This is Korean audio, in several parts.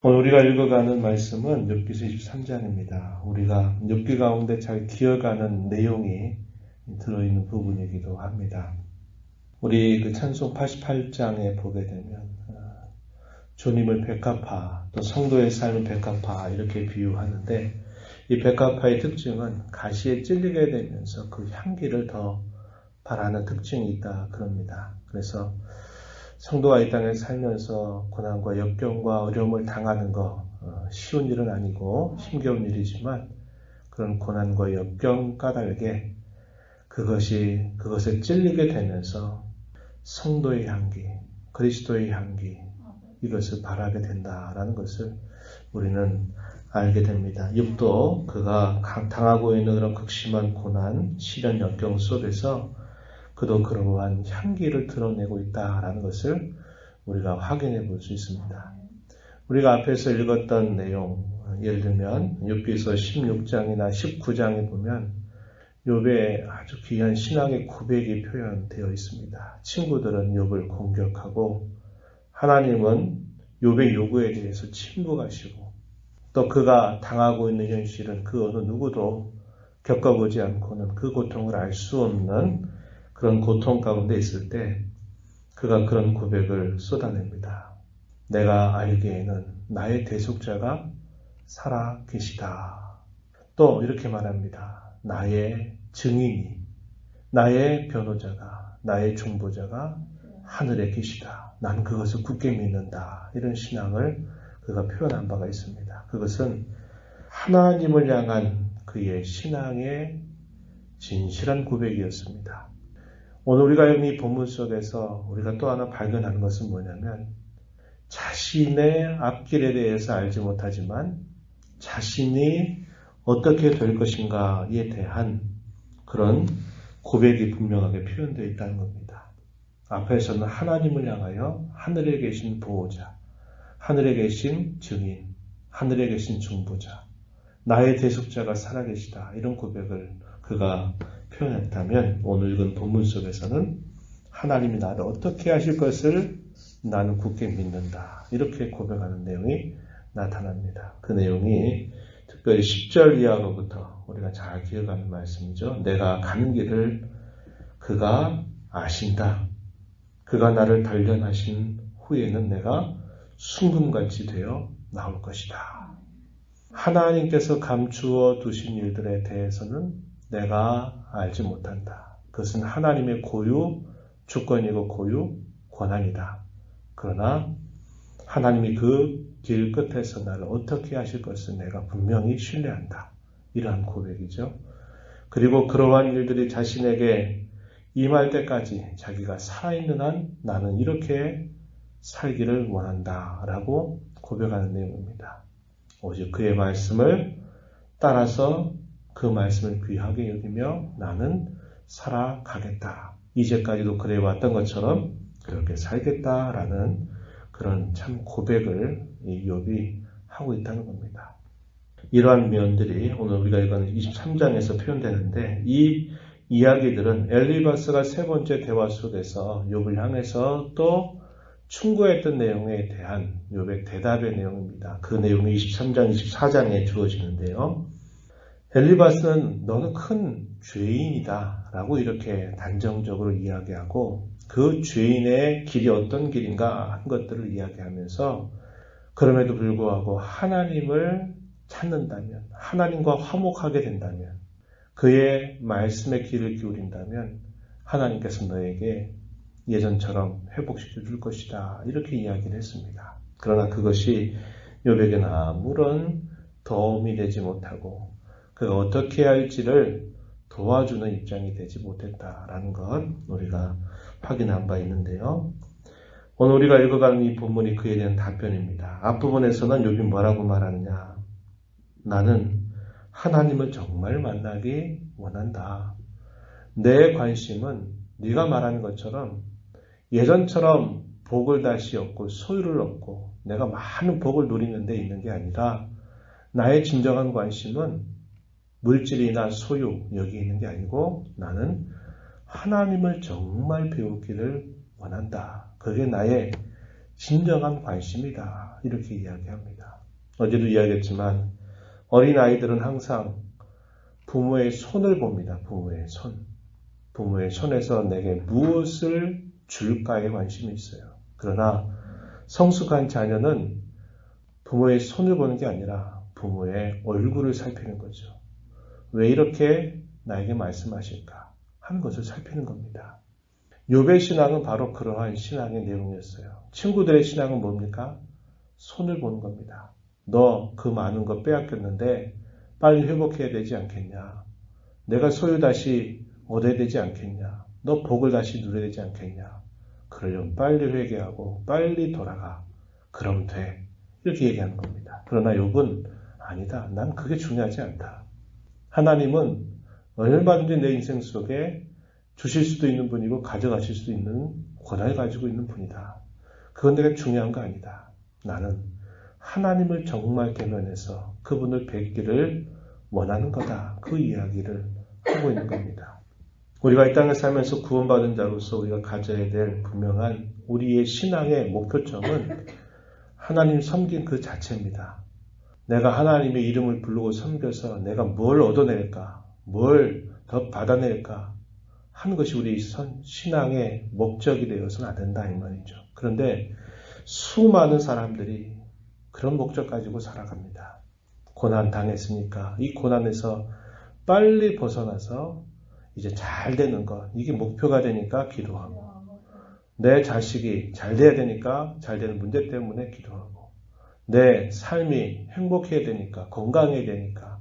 오늘 우리가 읽어가는 말씀은 욥기서 23장입니다. 우리가 욥기 가운데 잘 기억하는 내용이 들어있는 부분이기도 합니다. 우리 그 찬송 88장에 보게 되면 주님을 백합화, 또 성도의 삶을 백합화 이렇게 비유하는데, 이 백합화의 특징은 가시에 찔리게 되면서 그 향기를 더 바라는 특징이 있다 그럽니다. 그래서 성도가 이 땅에 살면서 고난과 역경과 어려움을 당하는 거 쉬운 일은 아니고 힘겨운 일이지만, 그런 고난과 역경 까닭에 그것에 찔리게 되면서 성도의 향기, 그리스도의 향기, 이것을 바라게 된다라는 것을 우리는 알게 됩니다. 욥도 그가 당하고 있는 그런 극심한 고난, 시련, 역경 속에서 그도 그러한 향기를 드러내고 있다라는 것을 우리가 확인해 볼 수 있습니다. 우리가 앞에서 읽었던 내용, 예를 들면 욥기서 16장이나 19장에 보면 욥의 아주 귀한 신앙의 고백이 표현되어 있습니다. 친구들은 욥을 공격하고 하나님은 욥의 요구에 대해서 침묵하시고, 또 그가 당하고 있는 현실은 그 어느 누구도 겪어보지 않고는 그 고통을 알 수 없는 그런 고통 가운데 있을 때 그가 그런 고백을 쏟아냅니다. 내가 알기에는 나의 대속자가 살아 계시다. 또 이렇게 말합니다. 나의 증인이, 나의 변호자가, 나의 중보자가 하늘에 계시다. 난 그것을 굳게 믿는다. 이런 신앙을 그가 표현한 바가 있습니다. 그것은 하나님을 향한 그의 신앙의 진실한 고백이었습니다. 오늘 우리가 이 본문 속에서 우리가 또 하나 발견하는 것은 뭐냐면, 자신의 앞길에 대해서 알지 못하지만 자신이 어떻게 될 것인가에 대한 그런 고백이 분명하게 표현되어 있다는 겁니다. 앞에서는 하나님을 향하여 하늘에 계신 보호자, 하늘에 계신 증인, 하늘에 계신 중보자, 나의 대속자가 살아계시다, 이런 고백을 그가 표현했다면, 오늘 읽은 본문 속에서는 하나님이 나를 어떻게 하실 것을 나는 굳게 믿는다, 이렇게 고백하는 내용이 나타납니다. 그 내용이 특별히 10절 이하로부터 우리가 잘 기억하는 말씀이죠. 내가 가는 길을 그가 아신다. 그가 나를 단련하신 후에는 내가 순금같이 되어 나올 것이다. 하나님께서 감추어 두신 일들에 대해서는 내가 알지 못한다. 그것은 하나님의 고유 주권이고 고유 권한이다. 그러나 하나님이 그 길 끝에서 나를 어떻게 하실 것을 내가 분명히 신뢰한다. 이러한 고백이죠. 그리고 그러한 일들이 자신에게 임할 때까지 자기가 살아있는 한 나는 이렇게 살기를 원한다 라고 고백하는 내용입니다. 오직 그의 말씀을 따라서 그 말씀을 귀하게 여기며 나는 살아가겠다. 이제까지도 그래 왔던 것처럼 그렇게 살겠다라는 그런 참 고백을 이 욥이 하고 있다는 겁니다. 이러한 면들이 오늘 우리가 읽은 23장에서 표현되는데, 이 이야기들은 엘리바스가 세 번째 대화 속에서 욥을 향해서 또 충고했던 내용에 대한 욥의 대답의 내용입니다. 그 내용이 23장, 24장에 주어지는데요. 엘리바스는 너는 큰 죄인이다 라고 이렇게 단정적으로 이야기하고, 그 죄인의 길이 어떤 길인가 한 것들을 이야기하면서, 그럼에도 불구하고 하나님을 찾는다면, 하나님과 화목하게 된다면, 그의 말씀에 귀를 기울인다면 하나님께서 너에게 예전처럼 회복시켜 줄 것이다, 이렇게 이야기를 했습니다. 그러나 그것이 욥에게는 아무런 도움이 되지 못하고 그가 어떻게 할지를 도와주는 입장이 되지 못했다라는 것 우리가 확인한 바 있는데요. 오늘 우리가 읽어가는 이 본문이 그에 대한 답변입니다. 앞부분에서는 욥이 뭐라고 말하느냐. 나는 하나님을 정말 만나기 원한다. 내 관심은 네가 말하는 것처럼 예전처럼 복을 다시 얻고 소유를 얻고 내가 많은 복을 누리는 데 있는 게 아니라, 나의 진정한 관심은 물질이나 소유 여기 있는 게 아니고 나는 하나님을 정말 배우기를 원한다. 그게 나의 진정한 관심이다. 이렇게 이야기합니다. 어제도 이야기했지만 어린아이들은 항상 부모의 손을 봅니다. 부모의 손. 부모의 손에서 내게 무엇을 줄까에 관심이 있어요. 그러나 성숙한 자녀는 부모의 손을 보는 게 아니라 부모의 얼굴을 살피는 거죠. 왜 이렇게 나에게 말씀하실까 하는 것을 살피는 겁니다. 욥의 신앙은 바로 그러한 신앙의 내용이었어요. 친구들의 신앙은 뭡니까? 손을 보는 겁니다. 너 그 많은 거 빼앗겼는데 빨리 회복해야 되지 않겠냐. 내가 소유 다시 얻어야 되지 않겠냐. 너 복을 다시 누려야 되지 않겠냐. 그러려면 빨리 회개하고 빨리 돌아가. 그럼 돼. 이렇게 얘기하는 겁니다. 그러나 욥은 아니다. 난 그게 중요하지 않다. 하나님은 얼마든지 내 인생 속에 주실 수도 있는 분이고 가져가실 수도 있는 권한을 가지고 있는 분이다. 그건 내가 중요한 거 아니다. 나는 하나님을 정말 대면해서 그분을 뵙기를 원하는 거다. 그 이야기를 하고 있는 겁니다. 우리가 이 땅에 살면서 구원받은 자로서 우리가 가져야 될 분명한 우리의 신앙의 목표점은 하나님 섬긴 그 자체입니다. 내가 하나님의 이름을 부르고 섬겨서 내가 뭘 얻어낼까, 뭘 더 받아낼까 하는 것이 우리 신앙의 목적이 되어서는 안 된다 이 말이죠. 그런데 수많은 사람들이 그런 목적 가지고 살아갑니다. 고난 당했으니까 이 고난에서 빨리 벗어나서 이제 잘 되는 것, 이게 목표가 되니까 기도하고 내 자식이 잘 돼야 되니까 잘 되는 문제 때문에 기도하고 내 삶이 행복해야 되니까 건강해야 되니까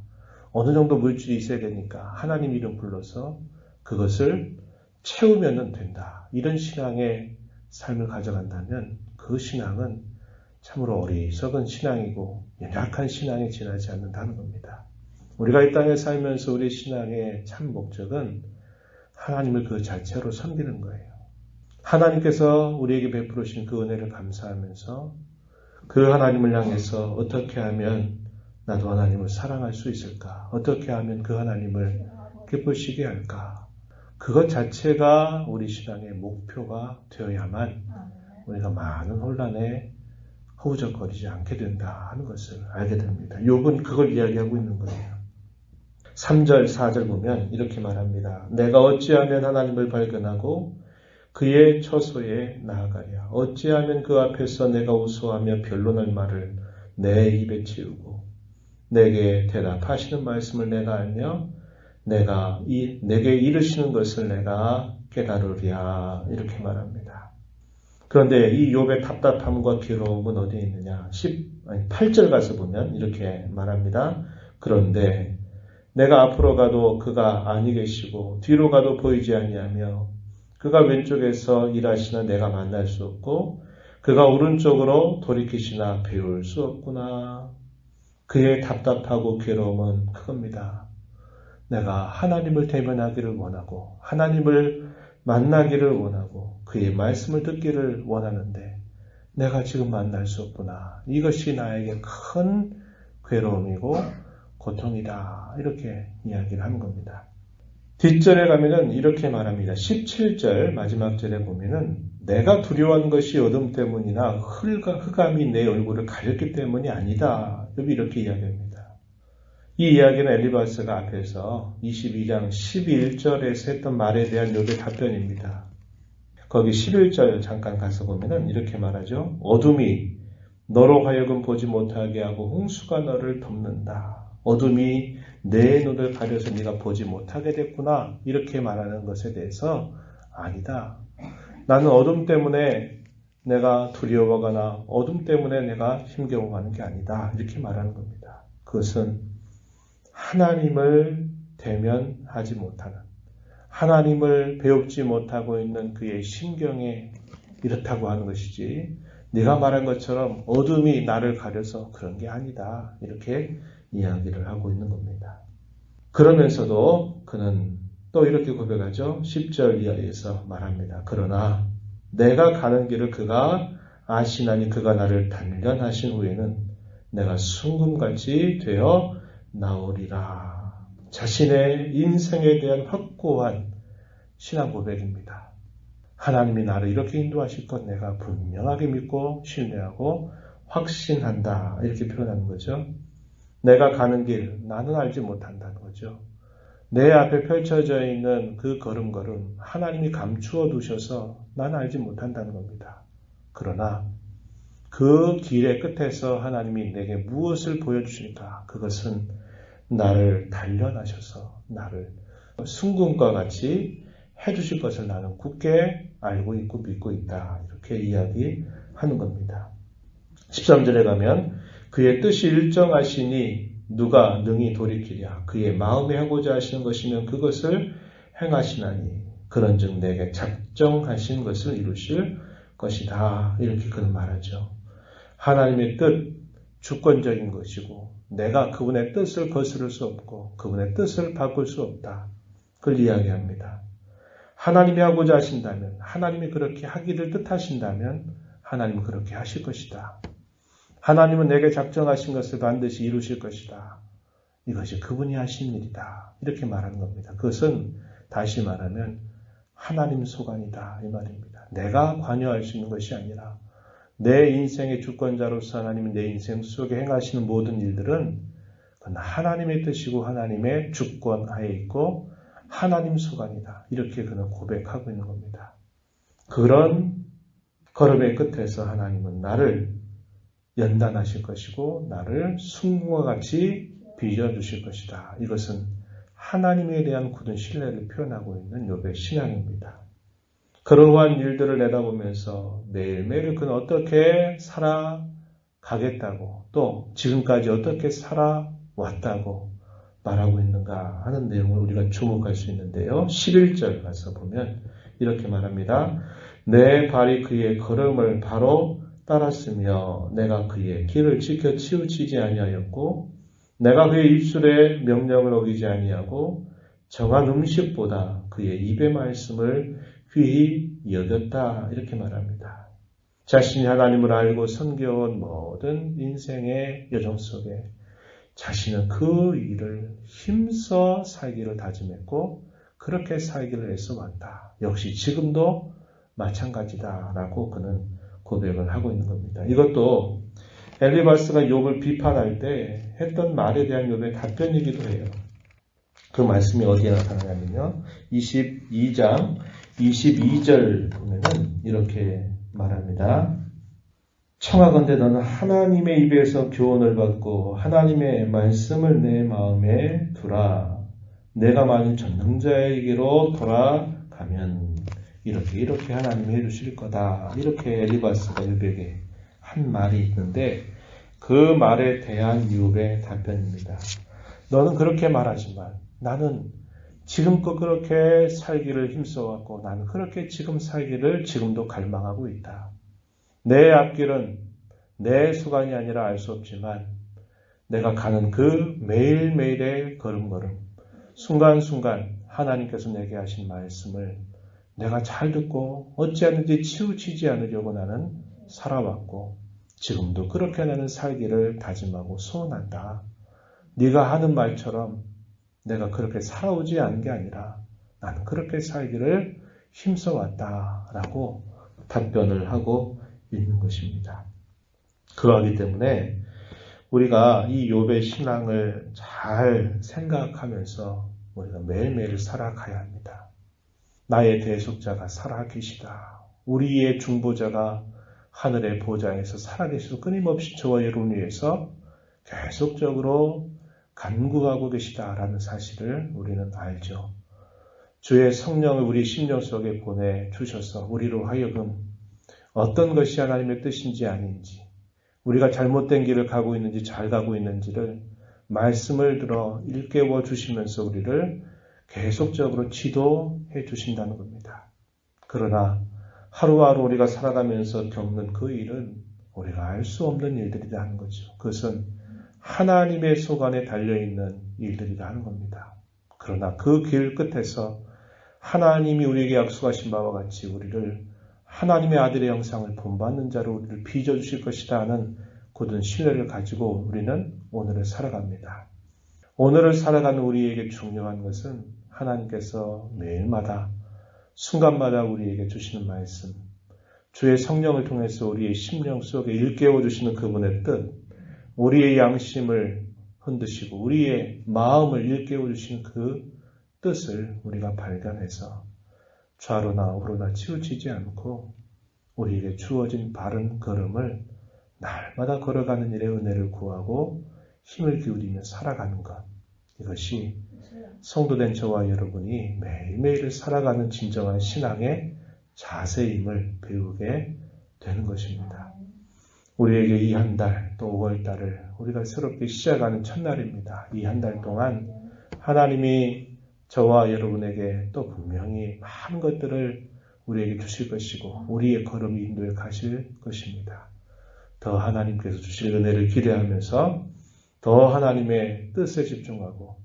어느 정도 물질이 있어야 되니까 하나님 이름 불러서 그것을 채우면 된다. 이런 신앙의 삶을 가져간다면 그 신앙은 참으로 어리석은 신앙이고 연약한 신앙에 지나지 않는다는 겁니다. 우리가 이 땅에 살면서 우리 신앙의 참 목적은 하나님을 그 자체로 섬기는 거예요. 하나님께서 우리에게 베풀으신 그 은혜를 감사하면서 그 하나님을 향해서 어떻게 하면 나도 하나님을 사랑할 수 있을까? 어떻게 하면 그 하나님을 기쁘시게 할까? 그것 자체가 우리 신앙의 목표가 되어야만 우리가 많은 혼란에 허우적거리지 않게 된다 하는 것을 알게 됩니다. 욥은 그걸 이야기하고 있는 거예요. 3절, 4절 보면 이렇게 말합니다. 내가 어찌하면 하나님을 발견하고 그의 처소에 나아가랴. 어찌하면 그 앞에서 내가 우스워하며 변론할 말을 내 입에 채우고 내게 대답하시는 말씀을 내가 알며 내게 이르시는 것을 내가 깨달으랴. 이렇게 말합니다. 그런데 이 욥의 답답함과 괴로움은 어디에 있느냐? 8절 가서 보면 이렇게 말합니다. 그런데 내가 앞으로 가도 그가 아니 계시고 뒤로 가도 보이지 아니하며 그가 왼쪽에서 일하시나 내가 만날 수 없고 그가 오른쪽으로 돌이키시나 배울 수 없구나. 그의 답답하고 괴로움은 그겁니다. 내가 하나님을 대면하기를 원하고 하나님을 만나기를 원하고 그의 말씀을 듣기를 원하는데 내가 지금 만날 수 없구나. 이것이 나에게 큰 괴로움이고 고통이다. 이렇게 이야기를 하는 겁니다. 뒷절에 가면은 이렇게 말합니다. 17절 마지막 절에 보면은 내가 두려워하는 것이 어둠 때문이나 흑암이 내 얼굴을 가렸기 때문이 아니다. 이렇게 이야기합니다. 이 이야기는 엘리바스가 앞에서 22장 11절에서 했던 말에 대한 욥의 답변입니다. 거기 11절 잠깐 가서 보면은 이렇게 말하죠. 어둠이 너로 하여금 보지 못하게 하고 홍수가 너를 덮는다. 어둠이 내 눈을 가려서 네가 보지 못하게 됐구나. 이렇게 말하는 것에 대해서 아니다. 나는 어둠 때문에 내가 두려워하거나 어둠 때문에 내가 힘겨워하는 게 아니다. 이렇게 말하는 겁니다. 그것은 하나님을 대면하지 못하는 하나님을 배웁지 못하고 있는 그의 심경에 이렇다고 하는 것이지 네가 말한 것처럼 어둠이 나를 가려서 그런 게 아니다. 이렇게 이야기를 하고 있는 겁니다. 그러면서도 그는 또 이렇게 고백하죠. 10절 이하에서 말합니다. 그러나 내가 가는 길을 그가 아시나니 그가 나를 단련하신 후에는 내가 순금같이 되어 나오리라. 자신의 인생에 대한 확고한 신앙 고백입니다. 하나님이 나를 이렇게 인도하실 것 내가 분명하게 믿고 신뢰하고 확신한다. 이렇게 표현하는 거죠. 내가 가는 길, 나는 알지 못한다는 거죠. 내 앞에 펼쳐져 있는 그 걸음걸음, 하나님이 감추어 두셔서 나는 알지 못한다는 겁니다. 그러나 그 길의 끝에서 하나님이 내게 무엇을 보여주실까? 그것은 나를 단련하셔서 나를 순금과 같이 해주실 것을 나는 굳게 알고 있고 믿고 있다. 이렇게 이야기하는 겁니다. 13절에 가면 그의 뜻이 일정하시니 누가 능히 돌이키랴. 그의 마음에 하고자 하시는 것이면 그것을 행하시나니 그런즉 내게 작정하신 것을 이루실 것이다. 이렇게 그는 말하죠. 하나님의 뜻, 주권적인 것이고 내가 그분의 뜻을 거스를 수 없고 그분의 뜻을 바꿀 수 없다. 그걸 이야기합니다. 하나님이 하고자 하신다면, 하나님이 그렇게 하기를 뜻하신다면 하나님은 그렇게 하실 것이다. 하나님은 내게 작정하신 것을 반드시 이루실 것이다. 이것이 그분이 하신 일이다. 이렇게 말하는 겁니다. 그것은 다시 말하면 하나님 소관이다. 이 말입니다. 내가 관여할 수 있는 것이 아니라 내 인생의 주권자로서 하나님이 내 인생 속에 행하시는 모든 일들은 그건 하나님의 뜻이고 하나님의 주권 하에 있고 하나님 소관이다. 이렇게 그는 고백하고 있는 겁니다. 그런 걸음의 끝에서 하나님은 나를 연단하실 것이고 나를 순금과 같이 빚어주실 것이다. 이것은 하나님에 대한 굳은 신뢰를 표현하고 있는 욥의 신앙입니다. 그러한 일들을 내다보면서 매일매일 그는 어떻게 살아가겠다고 또 지금까지 어떻게 살아왔다고 말하고 있는가 하는 내용을 우리가 주목할 수 있는데요. 11절 가서 보면 이렇게 말합니다. 내 발이 그의 걸음을 바로 따랐으며 내가 그의 길을 지켜 치우치지 아니하였고 내가 그의 입술의 명령을 어기지 아니하고 정한 음식보다 그의 입의 말씀을 귀히 여겼다. 이렇게 말합니다. 자신이 하나님을 알고 섬겨온 모든 인생의 여정 속에 자신은 그 일을 힘써 살기를 다짐했고 그렇게 살기를 애써왔다. 역시 지금도 마찬가지다라고 그는 고백을 하고 있는 겁니다. 이것도 엘리바스가 욥을 비판할 때 했던 말에 대한 욥의 답변이기도 해요. 그 말씀이 어디에 나타나냐면요. 22장 22절 보면은 이렇게 말합니다. 청하건대 너는 하나님의 입에서 교훈을 받고 하나님의 말씀을 내 마음에 두라. 내가 만일 전능자에게로 돌아가면 이렇게 하나님이 해주실 거다. 이렇게 엘리바스가 욥에게 한 말이 있는데 그 말에 대한 욥의 답변입니다. 너는 그렇게 말하지만 나는 지금껏 그렇게 살기를 힘써왔고 나는 그렇게 지금 살기를 지금도 갈망하고 있다. 내 앞길은 내 수간이 아니라 알 수 없지만 내가 가는 그 매일매일의 걸음걸음 순간순간 하나님께서 내게 하신 말씀을 내가 잘 듣고 어찌하든지 치우치지 않으려고 나는 살아왔고 지금도 그렇게 나는 살기를 다짐하고 소원한다. 네가 하는 말처럼 내가 그렇게 살아오지 않은 게 아니라 나는 그렇게 살기를 힘써왔다라고 답변을 하고 있는 것입니다. 그러하기 때문에 우리가 이 욥의 신앙을 잘 생각하면서 우리가 매일매일 살아가야 합니다. 나의 대속자가 살아계시다. 우리의 중보자가 하늘의 보좌에서 살아계시고 끊임없이 저와 여러분 위해서 계속적으로 간구하고 계시다라는 사실을 우리는 알죠. 주의 성령을 우리 심령 속에 보내주셔서 우리로 하여금 어떤 것이 하나님의 뜻인지 아닌지 우리가 잘못된 길을 가고 있는지 잘 가고 있는지를 말씀을 들어 일깨워 주시면서 우리를 계속적으로 지도해 주신다는 겁니다. 그러나 하루하루 우리가 살아가면서 겪는 그 일은 우리가 알 수 없는 일들이다 하는 거죠. 그것은 하나님의 소관에 달려있는 일들이다 하는 겁니다. 그러나 그 길 끝에서 하나님이 우리에게 약속하신 바와 같이 우리를 하나님의 아들의 형상을 본받는 자로 우리를 빚어주실 것이다 하는 굳은 신뢰를 가지고 우리는 오늘을 살아갑니다. 오늘을 살아가는 우리에게 중요한 것은 하나님께서 매일마다 순간마다 우리에게 주시는 말씀, 주의 성령을 통해서 우리의 심령 속에 일깨워 주시는 그분의 뜻, 우리의 양심을 흔드시고 우리의 마음을 일깨워 주시는 그 뜻을 우리가 발견해서 좌로나 우로나 치우치지 않고 우리에게 주어진 바른 걸음을 날마다 걸어가는 일에 은혜를 구하고 힘을 기울이며 살아가는 것. 이것이 성도된 저와 여러분이 매일매일 살아가는 진정한 신앙의 자세임을 배우게 되는 것입니다. 우리에게 이 한 달, 또 5월달을 우리가 새롭게 시작하는 첫날입니다. 이 한 달 동안 하나님이 저와 여러분에게 또 분명히 많은 것들을 우리에게 주실 것이고 우리의 걸음이 인도해 가실 것입니다. 더 하나님께서 주실 은혜를 기대하면서 더 하나님의 뜻에 집중하고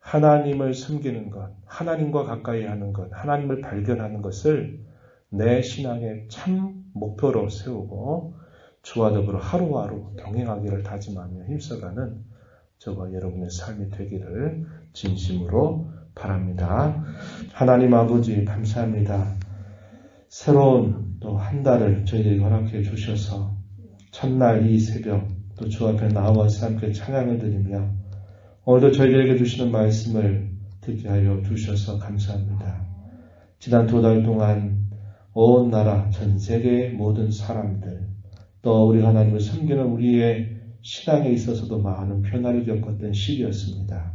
하나님을 섬기는 것, 하나님과 가까이 하는 것, 하나님을 발견하는 것을 내 신앙의 참 목표로 세우고 주와 더불어 하루하루 동행하기를 다짐하며 힘써가는 저와 여러분의 삶이 되기를 진심으로 바랍니다. 하나님 아버지 감사합니다. 새로운 또 한 달을 저희에게 허락해 주셔서 첫날 이 새벽 또 주 앞에 나와서 함께 찬양을 드리며 오늘도 저희들에게 주시는 말씀을 듣게 하여 주셔서 감사합니다. 지난 2달 동안 온 나라 전 세계의 모든 사람들 또 우리 하나님을 섬기는 우리의 신앙에 있어서도 많은 변화를 겪었던 시기였습니다.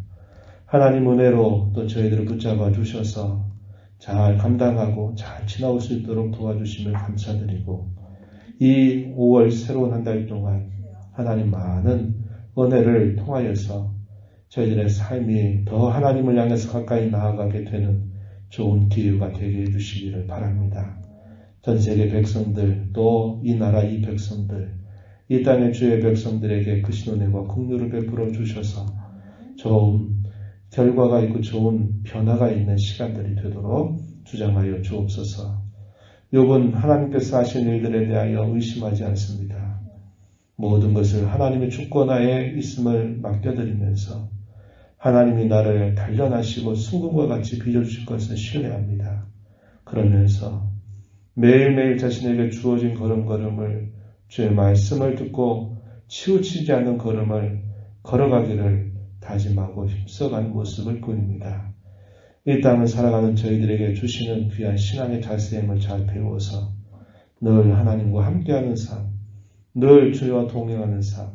하나님 은혜로 또 저희들을 붙잡아 주셔서 잘 감당하고 잘 지나올 수 있도록 도와주심을 감사드리고 이 5월 새로운 한 달 동안 하나님 많은 은혜를 통하여서 저희들의 삶이 더 하나님을 향해서 가까이 나아가게 되는 좋은 기회가 되게 해주시기를 바랍니다. 전 세계 백성들 또 이 나라 이 백성들 이 땅의 주의 백성들에게 그 신은혜와 긍휼을 베풀어 주셔서 좋은 결과가 있고 좋은 변화가 있는 시간들이 되도록 주장하여 주옵소서. 욥은 하나님께서 하신 일들에 대하여 의심하지 않습니다. 모든 것을 하나님의 주권하에 있음을 맡겨드리면서 하나님이 나를 단련하시고 순금과 같이 빚어주실 것을 신뢰합니다. 그러면서 매일매일 자신에게 주어진 걸음걸음을 주의 말씀을 듣고 치우치지 않는 걸음을 걸어가기를 다짐하고 힘써가는 모습을 보입니다. 이 땅을 살아가는 저희들에게 주시는 귀한 신앙의 자세임을 잘 배워서 늘 하나님과 함께하는 삶, 늘 주님과 동행하는 삶,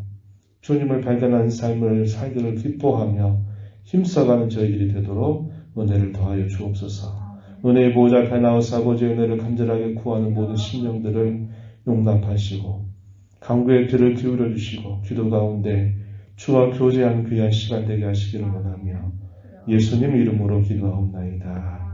주님을 발견하는 삶을 살기를 기뻐하며 힘써가는 저희들이 되도록 은혜를 더하여 주옵소서. 은혜의 보호자 앞에 나와서 아버지의 은혜를 간절하게 구하는 모든 심령들을 용납하시고 간구의 귀를 기울여 주시고 기도 가운데 주와 교제하는 귀한 시간 되게 하시기를 원하며 예수님 이름으로 기도하옵나이다.